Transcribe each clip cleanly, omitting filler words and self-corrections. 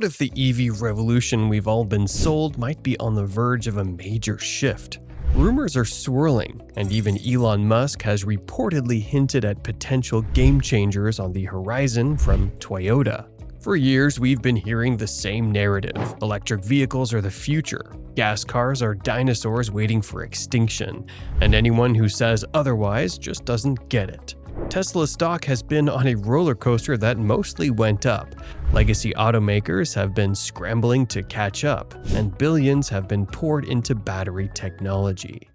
What if the EV revolution we've all been sold might be on the verge of a major shift? Rumors are swirling, and even Elon Musk has reportedly hinted at potential game changers on the horizon from Toyota. For years, we've been hearing the same narrative. Electric vehicles are the future. Gas cars are dinosaurs waiting for extinction, and anyone who says otherwise just doesn't get it. Tesla stock has been on a roller coaster that mostly went up. Legacy automakers have been scrambling to catch up, and billions have been poured into battery technology.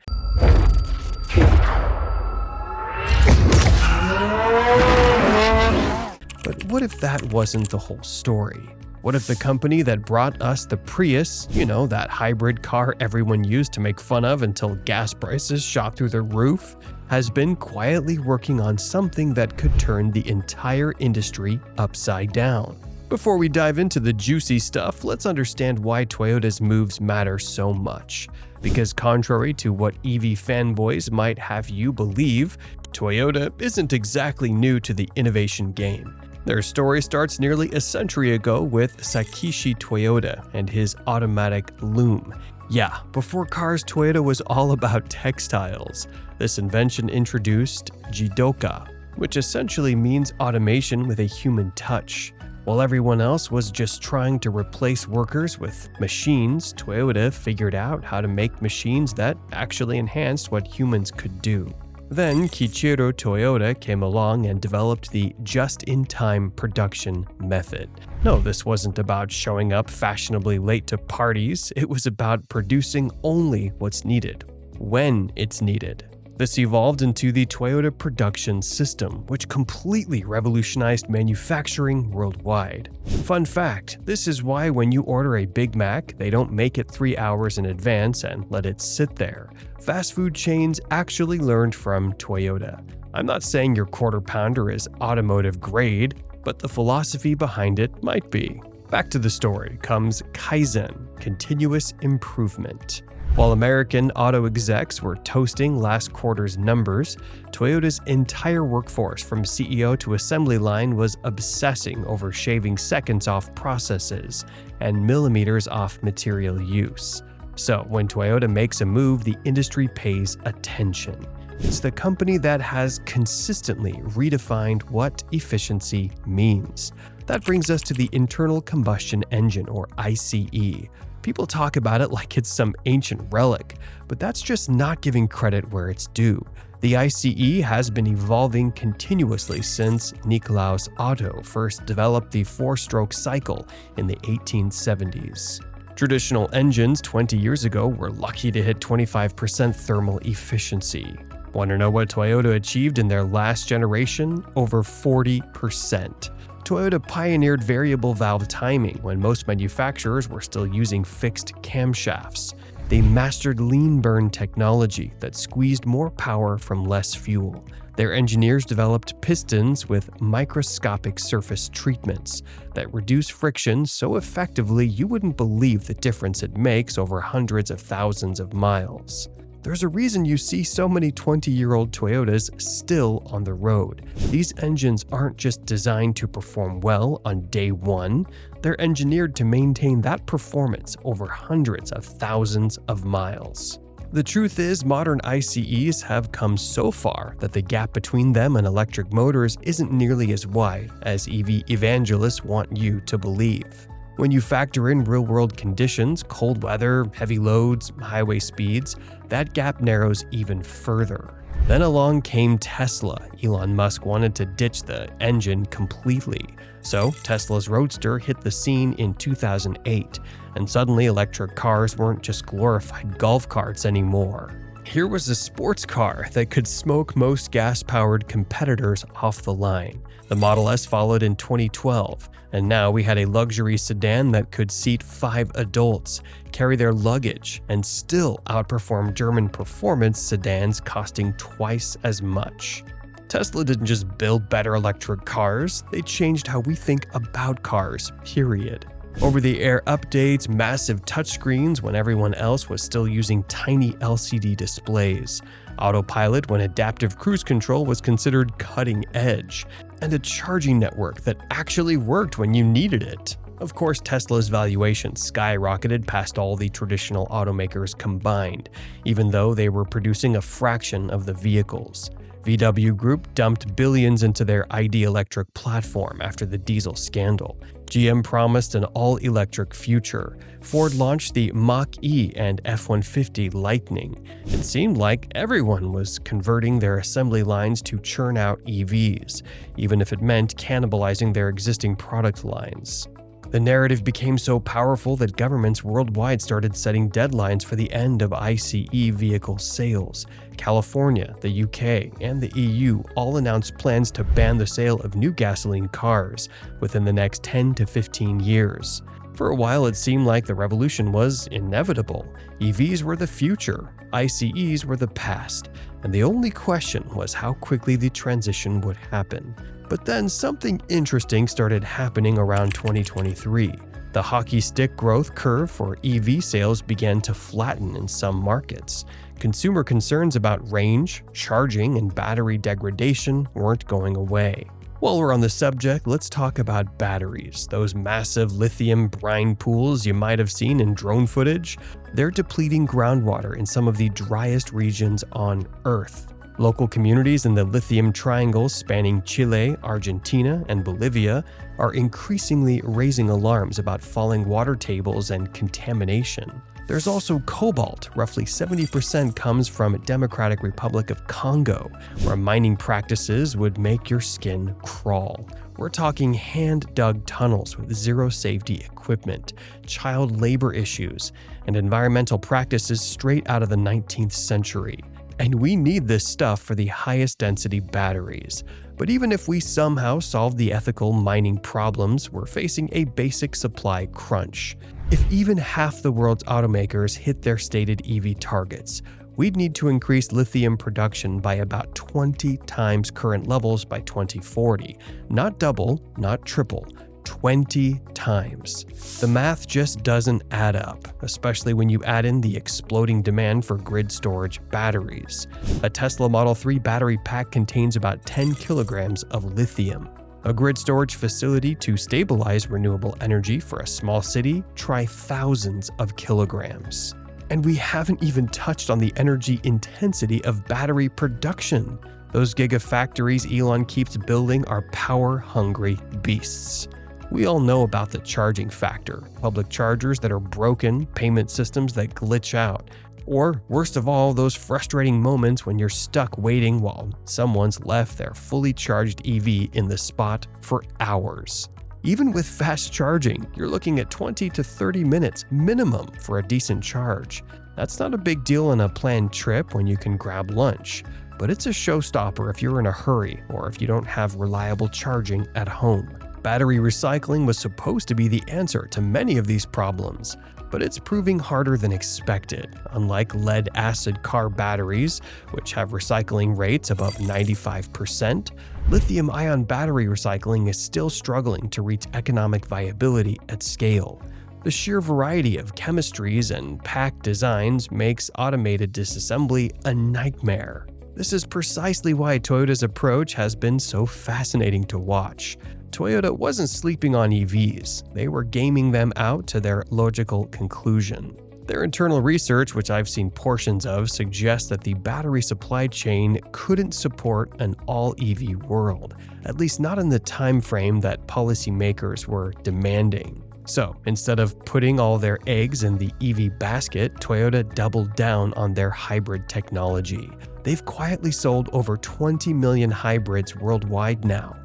But what if that wasn't the whole story? What if the company that brought us the Prius, that hybrid car everyone used to make fun of until gas prices shot through the roof, has been quietly working on something that could turn the entire industry upside down? Before we dive into the juicy stuff, let's understand why Toyota's moves matter so much. Because contrary to what EV fanboys might have you believe, Toyota isn't exactly new to the innovation game. Their story starts nearly a century ago with Sakishi Toyoda and his automatic loom. Yeah, before cars, Toyota was all about textiles. This invention introduced jidoka, which essentially means automation with a human touch. While everyone else was just trying to replace workers with machines, Toyota figured out how to make machines that actually enhanced what humans could do. Then Kiichiro Toyota came along and developed the just-in-time production method. No, this wasn't about showing up fashionably late to parties, it was about producing only what's needed, when it's needed. This evolved into the Toyota production system, which completely revolutionized manufacturing worldwide. Fun fact, this is why when you order a Big Mac, they don't make it 3 hours in advance and let it sit there. Fast food chains actually learned from Toyota. I'm not saying your quarter pounder is automotive grade, but the philosophy behind it might be. Back to the story comes Kaizen, continuous improvement. While American auto execs were toasting last quarter's numbers, Toyota's entire workforce from CEO to assembly line was obsessing over shaving seconds off processes and millimeters off material use. So when Toyota makes a move, the industry pays attention. It's the company that has consistently redefined what efficiency means. That brings us to the internal combustion engine, or ICE. People talk about it like it's some ancient relic, but that's just not giving credit where it's due. The ICE has been evolving continuously since Nikolaus Otto first developed the four-stroke cycle in the 1870s. Traditional engines 20 years ago were lucky to hit 25% thermal efficiency. Want to know what Toyota achieved in their last generation? Over 40%. Toyota pioneered variable valve timing when most manufacturers were still using fixed camshafts. They mastered lean burn technology that squeezed more power from less fuel. Their engineers developed pistons with microscopic surface treatments that reduce friction so effectively you wouldn't believe the difference it makes over hundreds of thousands of miles. There's a reason you see so many 20-year-old Toyotas still on the road. These engines aren't just designed to perform well on day one, they're engineered to maintain that performance over hundreds of thousands of miles. The truth is, modern ICEs have come so far that the gap between them and electric motors isn't nearly as wide as EV evangelists want you to believe. When you factor in real-world conditions, cold weather, heavy loads, highway speeds, that gap narrows even further. Then along came Tesla. Elon Musk wanted to ditch the engine completely. So Tesla's Roadster hit the scene in 2008, and suddenly electric cars weren't just glorified golf carts anymore. Here was a sports car that could smoke most gas-powered competitors off the line. The Model S followed in 2012, and now we had a luxury sedan that could seat 5 adults, carry their luggage, and still outperform German performance sedans costing twice as much. Tesla didn't just build better electric cars, they changed how we think about cars, period. Over-the-air updates, massive touchscreens when everyone else was still using tiny LCD displays, autopilot when adaptive cruise control was considered cutting edge, and a charging network that actually worked when you needed it. Of course, Tesla's valuation skyrocketed past all the traditional automakers combined, even though they were producing a fraction of the vehicles. VW Group dumped billions into their ID electric platform after the diesel scandal. GM promised an all-electric future. Ford launched the Mach-E and F-150 Lightning. It seemed like everyone was converting their assembly lines to churn out EVs, even if it meant cannibalizing their existing product lines. The narrative became so powerful that governments worldwide started setting deadlines for the end of ICE vehicle sales. California, the UK, and the EU all announced plans to ban the sale of new gasoline cars within the next 10 to 15 years. For a while, it seemed like the revolution was inevitable. EVs were the future, ICEs were the past, and the only question was how quickly the transition would happen. But then something interesting started happening around 2023. The hockey stick growth curve for EV sales began to flatten in some markets. Consumer concerns about range, charging, and battery degradation weren't going away. While we're on the subject, let's talk about batteries. Those massive lithium brine pools you might have seen in drone footage, they're depleting groundwater in some of the driest regions on Earth. Local communities in the lithium triangle spanning Chile, Argentina, and Bolivia are increasingly raising alarms about falling water tables and contamination. There's also cobalt. Roughly 70% comes from Democratic Republic of Congo, where mining practices would make your skin crawl. We're talking hand-dug tunnels with zero safety equipment, child labor issues, and environmental practices straight out of the 19th century. And we need this stuff for the highest density batteries. But even if we somehow solve the ethical mining problems, we're facing a basic supply crunch. If even half the world's automakers hit their stated EV targets, we'd need to increase lithium production by about 20 times current levels by 2040. Not double, not triple. 20 times. The math just doesn't add up, especially when you add in the exploding demand for grid storage batteries. A Tesla Model 3 battery pack contains about 10 kilograms of lithium. A grid storage facility to stabilize renewable energy for a small city try thousands of kilograms. And we haven't even touched on the energy intensity of battery production. Those gigafactories Elon keeps building are power-hungry beasts. We all know about the charging factor, public chargers that are broken, payment systems that glitch out, or worst of all, those frustrating moments when you're stuck waiting while someone's left their fully charged EV in the spot for hours. Even with fast charging, you're looking at 20 to 30 minutes minimum for a decent charge. That's not a big deal on a planned trip when you can grab lunch, but it's a showstopper if you're in a hurry or if you don't have reliable charging at home. Battery recycling was supposed to be the answer to many of these problems, but it's proving harder than expected. Unlike lead-acid car batteries, which have recycling rates above 95%, lithium-ion battery recycling is still struggling to reach economic viability at scale. The sheer variety of chemistries and pack designs makes automated disassembly a nightmare. This is precisely why Toyota's approach has been so fascinating to watch. Toyota wasn't sleeping on EVs, they were gaming them out to their logical conclusion. Their internal research, which I've seen portions of, suggests that the battery supply chain couldn't support an all-EV world, at least not in the time frame that policymakers were demanding. So, instead of putting all their eggs in the EV basket, Toyota doubled down on their hybrid technology. They've quietly sold over 20 million hybrids worldwide now.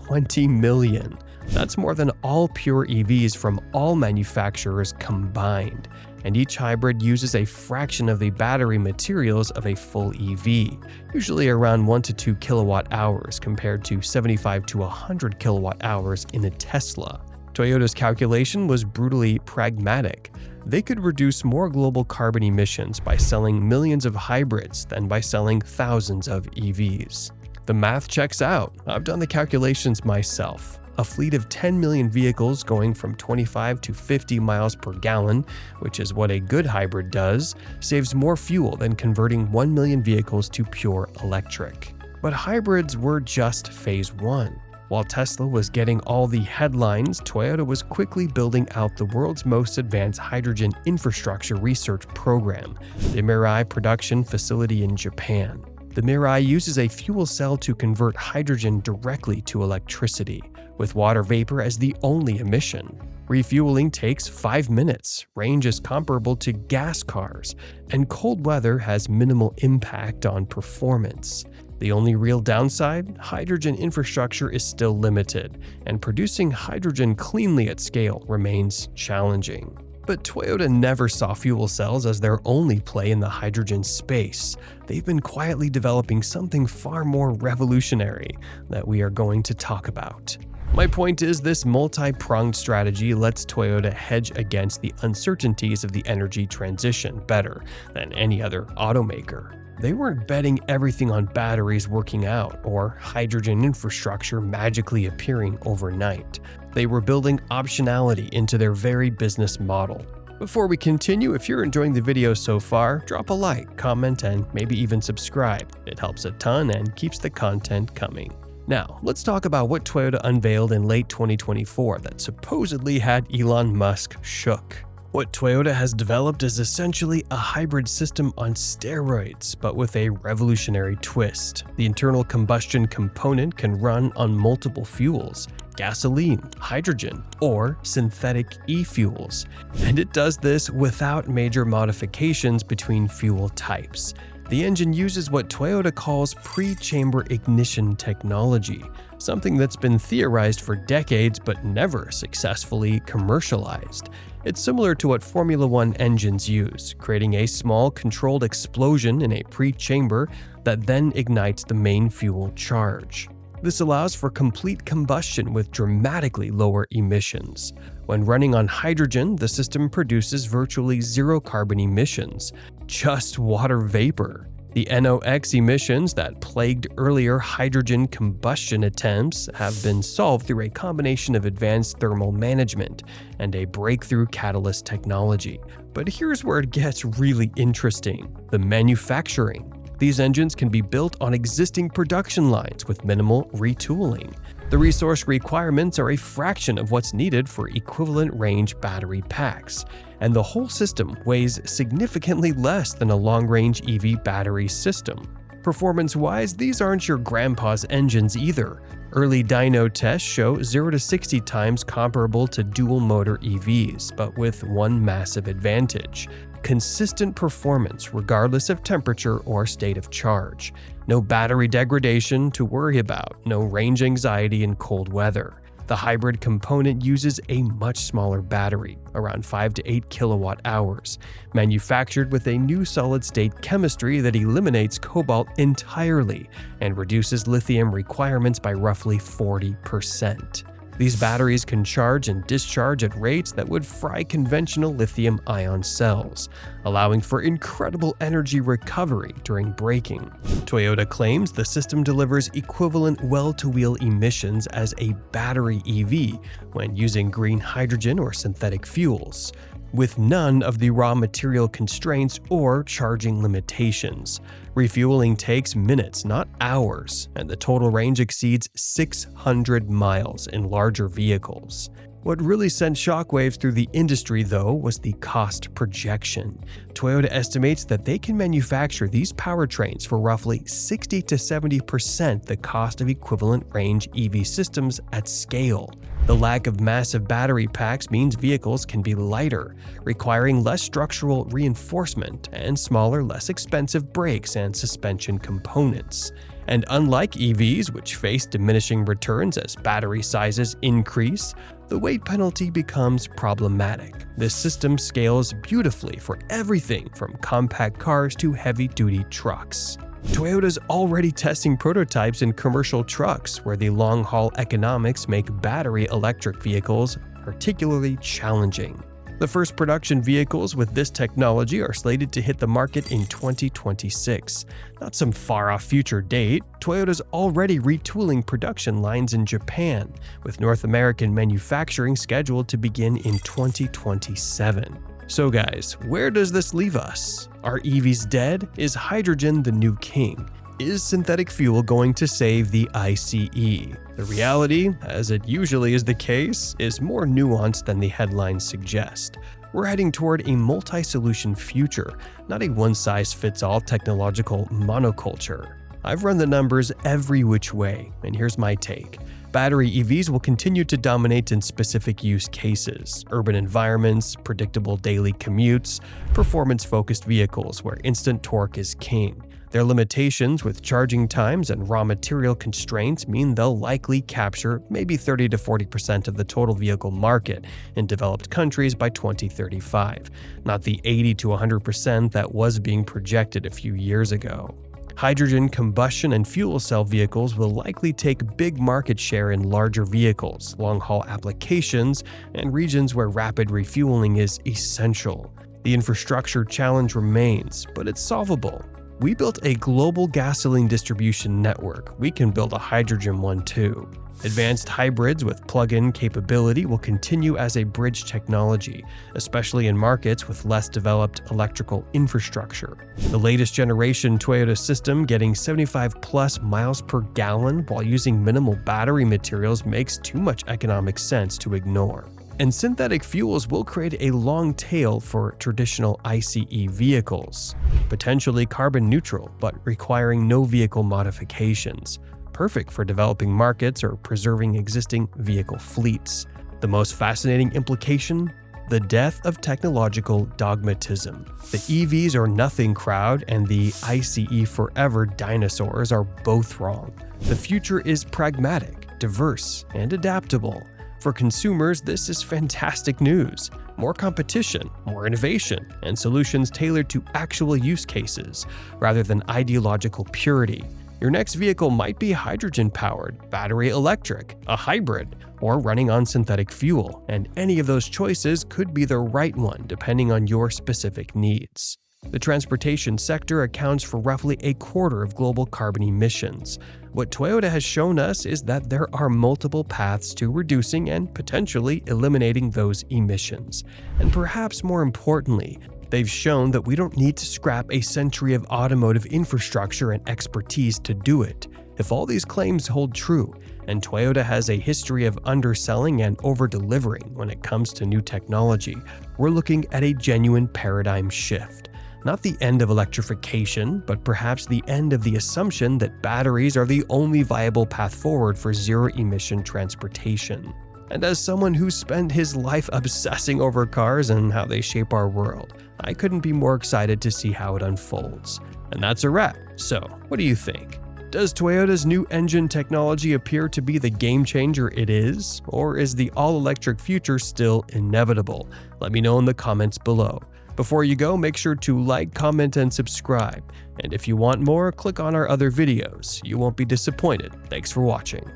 20 million. That's more than all pure EVs from all manufacturers combined. And each hybrid uses a fraction of the battery materials of a full EV, usually around 1 to 2 kilowatt hours compared to 75 to 100 kilowatt hours in a Tesla. Toyota's calculation was brutally pragmatic. They could reduce more global carbon emissions by selling millions of hybrids than by selling thousands of EVs. The math checks out. I've done the calculations myself. A fleet of 10 million vehicles going from 25 to 50 miles per gallon, which is what a good hybrid does, saves more fuel than converting 1 million vehicles to pure electric. But hybrids were just phase one. While Tesla was getting all the headlines, Toyota was quickly building out the world's most advanced hydrogen infrastructure research program, the Mirai production facility in Japan. The Mirai uses a fuel cell to convert hydrogen directly to electricity, with water vapor as the only emission. Refueling takes 5 minutes, range is comparable to gas cars, and cold weather has minimal impact on performance. The only real downside? Hydrogen infrastructure is still limited, and producing hydrogen cleanly at scale remains challenging. But Toyota never saw fuel cells as their only play in the hydrogen space. They've been quietly developing something far more revolutionary that we are going to talk about. My point is, this multi-pronged strategy lets Toyota hedge against the uncertainties of the energy transition better than any other automaker. They weren't betting everything on batteries working out or hydrogen infrastructure magically appearing overnight. They were building optionality into their very business model. Before we continue, if you're enjoying the video so far, drop a like, comment, and maybe even subscribe. It helps a ton and keeps the content coming. Now, let's talk about what Toyota unveiled in late 2024 that supposedly had Elon Musk shook. What Toyota has developed is essentially a hybrid system on steroids, but with a revolutionary twist. The internal combustion component can run on multiple fuels: gasoline, hydrogen, or synthetic e-fuels. And it does this without major modifications between fuel types. The engine uses what Toyota calls pre-chamber ignition technology, something that's been theorized for decades but never successfully commercialized. It's similar to what Formula One engines use, creating a small controlled explosion in a pre-chamber that then ignites the main fuel charge. This allows for complete combustion with dramatically lower emissions. When running on hydrogen, the system produces virtually zero carbon emissions, just water vapor. The NOx emissions that plagued earlier hydrogen combustion attempts have been solved through a combination of advanced thermal management and a breakthrough catalyst technology. But here's where it gets really interesting: the manufacturing. These engines can be built on existing production lines with minimal retooling. The resource requirements are a fraction of what's needed for equivalent range battery packs, and the whole system weighs significantly less than a long-range EV battery system. Performance-wise, these aren't your grandpa's engines either. Early dyno tests show 0 to 60 times comparable to dual-motor EVs, but with one massive advantage: consistent performance regardless of temperature or state of charge. No battery degradation to worry about, no range anxiety in cold weather. The hybrid component uses a much smaller battery, around 5 to 8 kilowatt hours, manufactured with a new solid-state chemistry that eliminates cobalt entirely and reduces lithium requirements by roughly 40%. These batteries can charge and discharge at rates that would fry conventional lithium-ion cells, allowing for incredible energy recovery during braking. Toyota claims the system delivers equivalent well-to-wheel emissions as a battery EV when using green hydrogen or synthetic fuels, with none of the raw material constraints or charging limitations. Refueling takes minutes, not hours, and the total range exceeds 600 miles in larger vehicles. What really sent shockwaves through the industry, though, was the cost projection. Toyota estimates that they can manufacture these powertrains for roughly 60 to 70% the cost of equivalent range EV systems at scale. The lack of massive battery packs means vehicles can be lighter, requiring less structural reinforcement and smaller, less expensive brakes and suspension components. And unlike EVs, which face diminishing returns as battery sizes increase, the weight penalty becomes problematic. This system scales beautifully for everything from compact cars to heavy-duty trucks. Toyota's already testing prototypes in commercial trucks, where the long-haul economics make battery electric vehicles particularly challenging. The first production vehicles with this technology are slated to hit the market in 2026. Not some far-off future date, Toyota's already retooling production lines in Japan, with North American manufacturing scheduled to begin in 2027. So guys, where does this leave us? Are EVs dead? Is hydrogen the new king? Is synthetic fuel going to save the ICE? The reality, as it usually is the case, is more nuanced than the headlines suggest. We're heading toward a multi-solution future, not a one-size-fits-all technological monoculture. I've run the numbers every which way, and here's my take. Battery EVs will continue to dominate in specific use cases: urban environments, predictable daily commutes, performance-focused vehicles where instant torque is king. Their limitations with charging times and raw material constraints mean they'll likely capture maybe 30 to 40% of the total vehicle market in developed countries by 2035, not the 80 to 100% that was being projected a few years ago. Hydrogen combustion and fuel cell vehicles will likely take big market share in larger vehicles, long-haul applications, and regions where rapid refueling is essential. The infrastructure challenge remains, but it's solvable. We built a global gasoline distribution network. We can build a hydrogen one too. Advanced hybrids with plug-in capability will continue as a bridge technology, especially in markets with less developed electrical infrastructure. The latest generation Toyota system getting 75+ miles per gallon while using minimal battery materials makes too much economic sense to ignore. And synthetic fuels will create a long tail for traditional ICE vehicles, potentially carbon neutral but requiring no vehicle modifications. Perfect for developing markets or preserving existing vehicle fleets. The most fascinating implication? The death of technological dogmatism. The EVs or nothing crowd and the ICE forever dinosaurs are both wrong. The future is pragmatic, diverse, and adaptable. For consumers, this is fantastic news. More competition, more innovation, and solutions tailored to actual use cases, rather than ideological purity. Your next vehicle might be hydrogen-powered, battery electric, a hybrid, or running on synthetic fuel, and any of those choices could be the right one depending on your specific needs. The transportation sector accounts for roughly a quarter of global carbon emissions. What Toyota has shown us is that there are multiple paths to reducing and potentially eliminating those emissions. And perhaps more importantly, they've shown that we don't need to scrap a century of automotive infrastructure and expertise to do it. If all these claims hold true, and Toyota has a history of underselling and over-delivering when it comes to new technology, we're looking at a genuine paradigm shift. Not the end of electrification, but perhaps the end of the assumption that batteries are the only viable path forward for zero-emission transportation. And as someone who spent his life obsessing over cars and how they shape our world, I couldn't be more excited to see how it unfolds. And that's a wrap. So, what do you think? Does Toyota's new engine technology appear to be the game changer it is? Or is the all-electric future still inevitable? Let me know in the comments below. Before you go, make sure to like, comment, and subscribe. And if you want more, click on our other videos. You won't be disappointed. Thanks for watching.